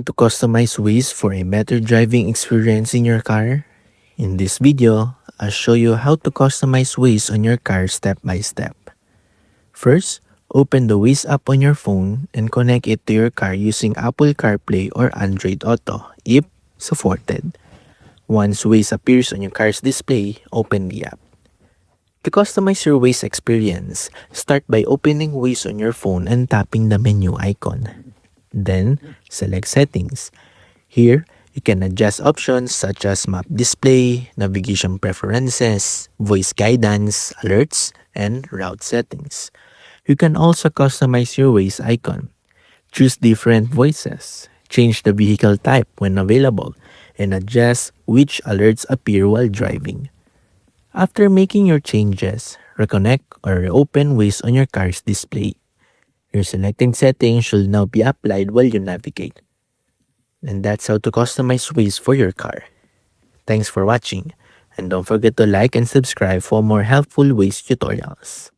To customize Waze for a better driving experience in your car? In this video, I'll show you how to customize Waze on your car step by step. First, open the Waze app on your phone and connect it to your car using Apple CarPlay or Android Auto if supported. Once Waze appears on your car's display, open the app. To customize your Waze experience, start by opening Waze on your phone and tapping the menu icon. Then, select Settings. Here, you can adjust options such as map display, navigation preferences, voice guidance, alerts, and route settings. You can also customize your Waze icon. Choose different voices, change the vehicle type when available, and adjust which alerts appear while driving. After making your changes, reconnect or reopen Waze on your car's display. Your selected settings should now be applied while you navigate. And that's how to customize Waze for your car. Thanks for watching, and don't forget to like and subscribe for more helpful Waze tutorials.